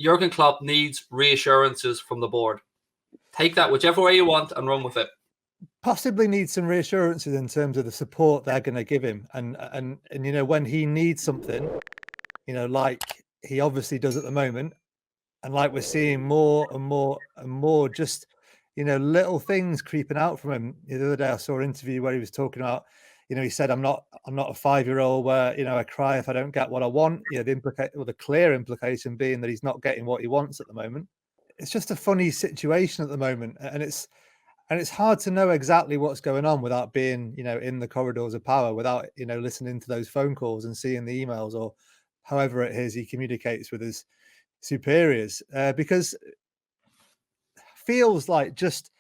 Jurgen Klopp needs reassurances from the board. Take that whichever way you want and run with it. Possibly needs some reassurances in terms of the support they're going to give him, and when he needs something, like he obviously does at the moment, and like we're seeing more and more and more, just little things creeping out from him. The other day I saw an interview where he was talking about, he said, I'm not a 5-year-old where I cry if I don't get what I want. The clear implication being that he's not getting what he wants at the moment. It's just a funny situation at the moment, and it's hard to know exactly what's going on without being, in the corridors of power, without, listening to those phone calls and seeing the emails or however it is he communicates with his superiors, because it feels like just,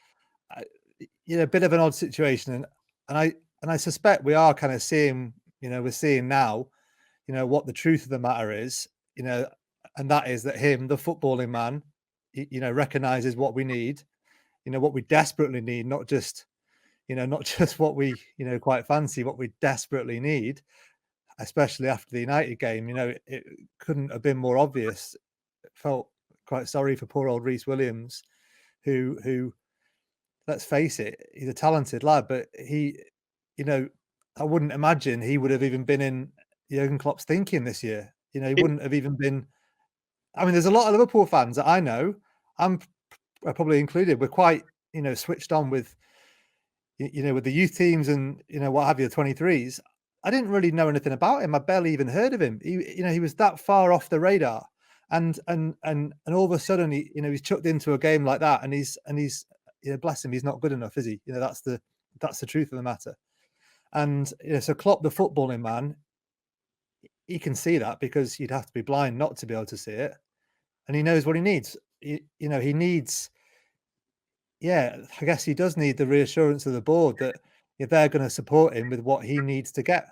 a bit of an odd situation. And I suspect we are kind of seeing, we're seeing now, what the truth of the matter is, and that is that him, the footballing man, recognizes what we need, what we desperately need, not just what we, quite fancy, what we desperately need, especially after the United game. It couldn't have been more obvious. It felt quite sorry for poor old Reece Williams, who, let's face it, he's a talented lad, but he, I wouldn't imagine he would have even been in Jurgen Klopp's thinking this year. He wouldn't have even been. I mean, there's a lot of Liverpool fans that I know, I'm probably included, we're quite, switched on with, with the youth teams and, what have you, the 23s. I didn't really know anything about him. I barely even heard of him. He was that far off the radar, and all of a sudden he's chucked into a game like that, and he's bless him, he's not good enough, is he? That's the truth of the matter. And so Klopp, the footballing man, he can see that, because you'd have to be blind not to be able to see it, and he knows what he needs. He needs, I guess he does need the reassurance of the board that if they're going to support him with what he needs to get.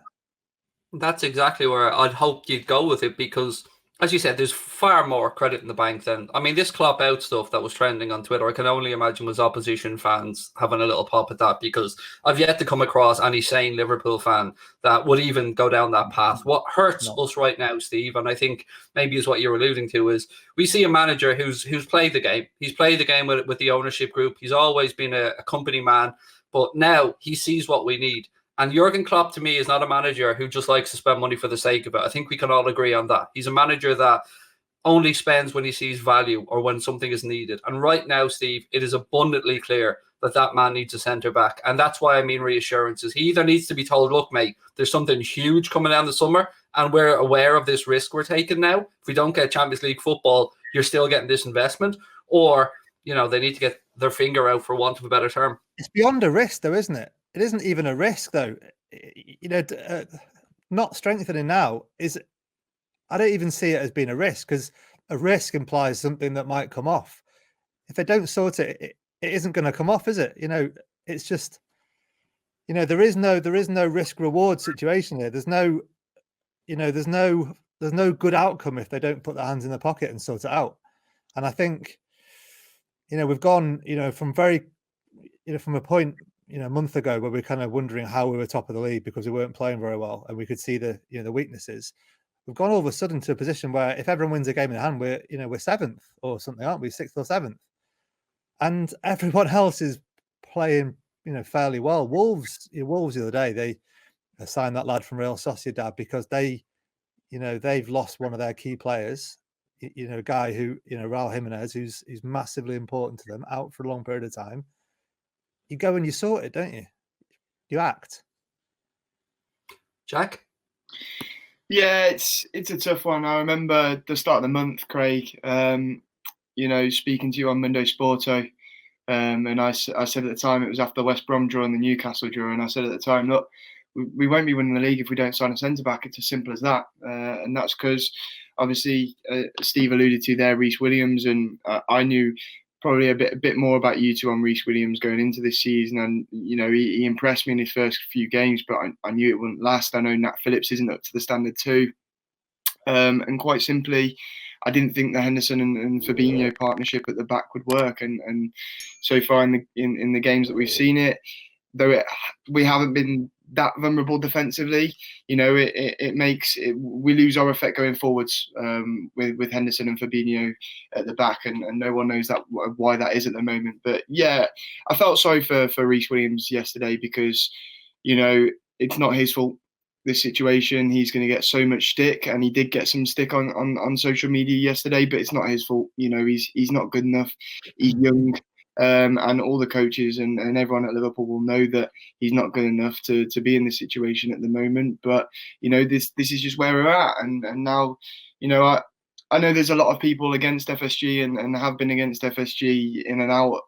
That's exactly where I'd hoped you'd go with it, because, as you said, there's far more credit in the bank than, I mean, this Klopp out stuff that was trending on Twitter, I can only imagine was opposition fans having a little pop at that, because I've yet to come across any sane Liverpool fan that would even go down that path. What hurts us right now, Steve, and I think maybe is what you're alluding to, is we see a manager who's played the game. He's played the game with the ownership group. He's always been a company man, but now he sees what we need. And Jurgen Klopp, to me, is not a manager who just likes to spend money for the sake of it. I think we can all agree on that. He's a manager that only spends when he sees value or when something is needed. And right now, Steve, it is abundantly clear that that man needs a centre-back. And that's why I mean reassurances. He either needs to be told, look, mate, there's something huge coming down the summer, and we're aware of this risk we're taking now. If we don't get Champions League football, you're still getting this investment. Or, they need to get their finger out, for want of a better term. It's beyond a risk, though, isn't it? It isn't even a risk, though. Not strengthening now is, I don't even see it as being a risk, because a risk implies something that might come off. If they don't sort it, it isn't going to come off, is it? It's just, there is no risk reward situation here. There's no good outcome if they don't put their hands in the pocket and sort it out. And I think, we've gone, from a point, a month ago, where we're kind of wondering how we were top of the league because we weren't playing very well and we could see the weaknesses. We've gone all of a sudden to a position where if everyone wins a game in hand, we're seventh or something, aren't we? Sixth or seventh, and everyone else is playing fairly well. Wolves the other day, they signed that lad from Real Sociedad because they've lost one of their key players. A guy who Raul Jimenez, who's massively important to them, out for a long period of time. You go and you sort it, don't you? You act. Jack? Yeah, it's a tough one. I remember the start of the month, Craig, speaking to you on Mundo Sporto, and I said at the time, it was after the West Brom draw and the Newcastle draw, and I said at the time, look, we won't be winning the league if we don't sign a centre-back. It's as simple as that. And that's because, obviously, Steve alluded to there, Reece Williams, and I knew probably a bit more about you two on Reece Williams going into this season, and he impressed me in his first few games, but I knew it wouldn't last. I know Nat Phillips isn't up to the standard too, and quite simply, I didn't think the Henderson and Fabinho partnership at the back would work, and so far in the games that we've seen it, though we haven't been that vulnerable defensively, it makes we lose our effect going forwards with Henderson and Fabinho at the back, and no one knows why that is at the moment. But yeah, I felt sorry for Reece Williams yesterday because it's not his fault. This situation, he's going to get so much stick, and he did get some stick on social media yesterday, but it's not his fault. He's not good enough. He's young. And all the coaches and everyone at Liverpool will know that he's not good enough to be in this situation at the moment. But this is just where we're at, and now I know there's a lot of people against FSG and have been against FSG in and out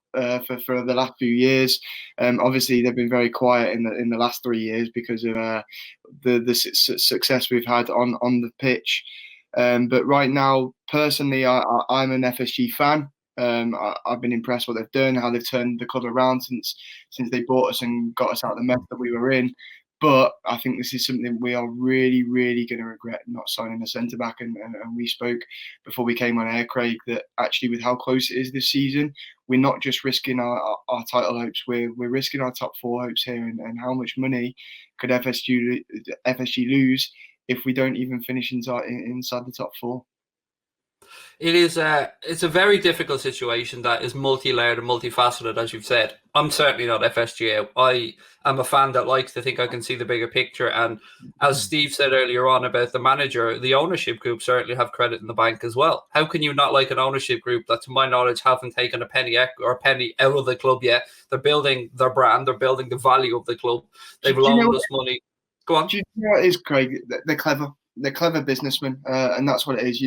for the last few years. Obviously, they've been very quiet in the last 3 years because of the success we've had on the pitch. But right now, personally, I'm an FSG fan. I've been impressed what they've done, how they've turned the club around since they bought us and got us out of the mess that we were in. But I think this is something we are really, really going to regret, not signing a centre-back. And we spoke before we came on air, Craig, that actually with how close it is this season, we're not just risking our title hopes, we're risking our top 4 hopes here. And how much money could FSG lose if we don't even finish inside the top 4? It's a very difficult situation that is multi-layered and multifaceted, as you've said. I'm certainly not FSG. I am a fan that likes to think I can see the bigger picture. And as Steve said earlier on about the manager, the ownership group certainly have credit in the bank as well. How can you not like an ownership group that, to my knowledge, haven't taken a penny out of the club yet? They're building their brand. They're building the value of the club. They've loaned us money. Go on. Do you know what it is, Craig? They're clever. They're clever businessmen, and that's what it is.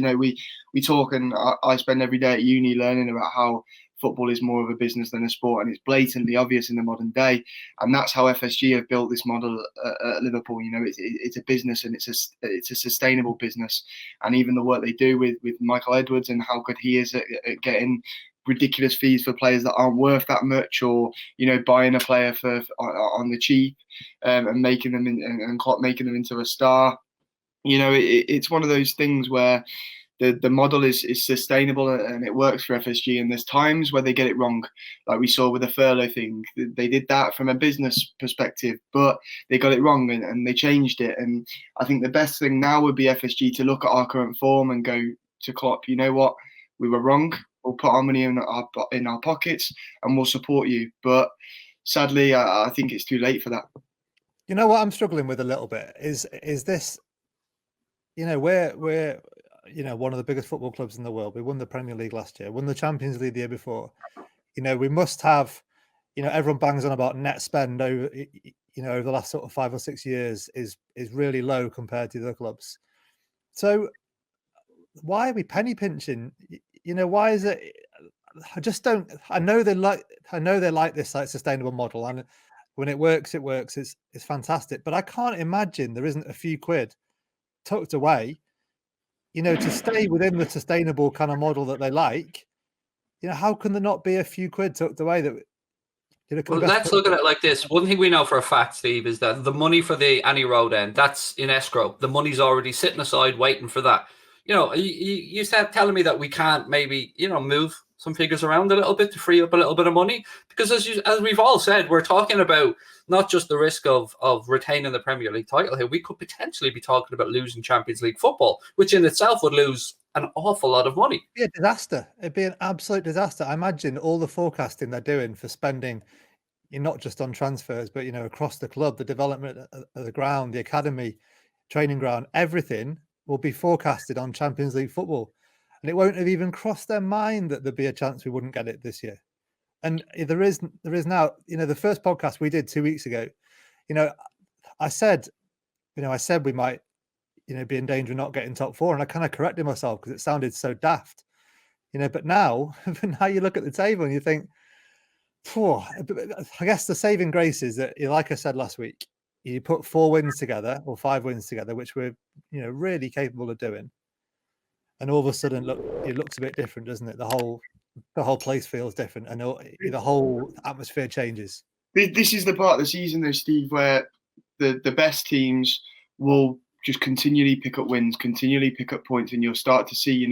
We talk, and I spend every day at uni learning about how football is more of a business than a sport, and it's blatantly obvious in the modern day. And that's how FSG have built this model at Liverpool. It's a business, and it's a sustainable business. And even the work they do with Michael Edwards and how good he is at getting ridiculous fees for players that aren't worth that much, or buying a player on the cheap, and making them and Klopp making them into a star. It's one of those things where the model is sustainable and it works for FSG. And there's times where they get it wrong, like we saw with the furlough thing. They did that from a business perspective, but they got it wrong and they changed it. And I think the best thing now would be FSG to look at our current form and go to Klopp, you know what, we were wrong. We'll put our money in our pockets and we'll support you. But sadly, I think it's too late for that. You know what I'm struggling with a little bit is this. We're one of the biggest football clubs in the world. We won the Premier League last year, won the Champions League the year before. We must have, everyone bangs on about net spend over the last sort of 5 or 6 years is really low compared to the other clubs. So why are we penny pinching? Why is it? I just don't. I know they like this like sustainable model, and when it works, it works. It's fantastic. But I can't imagine there isn't a few quid tucked away, to stay within the sustainable kind of model that they like. How can there not be a few quid tucked away that? Well, let's look at it like this. One thing we know for a fact, Steve, is that the money for the Annie Road end, that's in escrow. The money's already sitting aside, waiting for that. You start telling me that we can't maybe, move some figures around a little bit to free up a little bit of money, because as we've all said, we're talking about not just the risk of retaining the Premier League title here. We could potentially be talking about losing Champions League football, which in itself would lose an awful lot of money. It'd be a disaster. It'd be an absolute disaster. I imagine all the forecasting they're doing for spending, not just on transfers, but across the club, the development of the ground, the academy, training ground, everything will be forecasted on Champions League football. And it won't have even crossed their mind that there'd be a chance we wouldn't get it this year. And there is now, the first podcast we did 2 weeks ago, I said we might, be in danger of not getting top 4. And I kind of corrected myself because it sounded so daft, but now you look at the table and you think, I guess the saving grace is that, like I said last week, you put 4 wins together or 5 wins together, which we're, really capable of doing. And all of a sudden, it looks a bit different, doesn't it? The whole place feels different, and the whole atmosphere changes. This is the part of the season, though, Steve, where the best teams will just continually pick up wins, continually pick up points, and you'll start to see,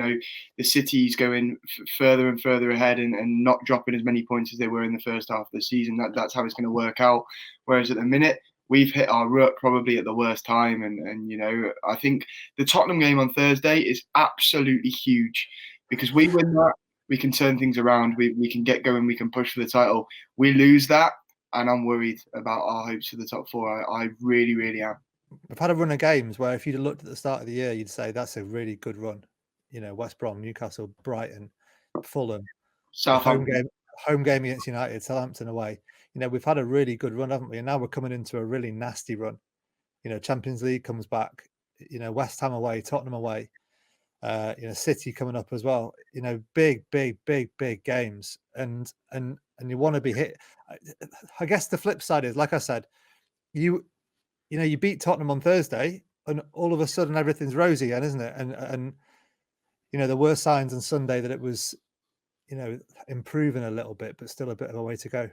the cities going further and further ahead and not dropping as many points as they were in the first half of the season. That's how it's going to work out. Whereas at the minute, we've hit our rut probably at the worst time. And you know, I think the Tottenham game on Thursday is absolutely huge, because we win that, we can turn things around, we can get going, we can push for the title. We lose that, and I'm worried about our hopes for the top four. I really, really am. We've had a run of games where if you'd have looked at the start of the year, you'd say that's a really good run. You know, West Brom, Newcastle, Brighton, Fulham, Southampton. home game against United, Southampton away. You know, we've had a really good run, haven't we? And now we're coming into a really nasty run. You know, Champions League comes back. You know, West Ham away, Tottenham away. You know, City coming up as well. You know, big games, and you want to be hit. I guess the flip side is, like I said, you know, you beat Tottenham on Thursday, and all of a sudden everything's rosy again, isn't it? And you know, there were signs on Sunday that it was, you know, improving a little bit, but still a bit of a way to go.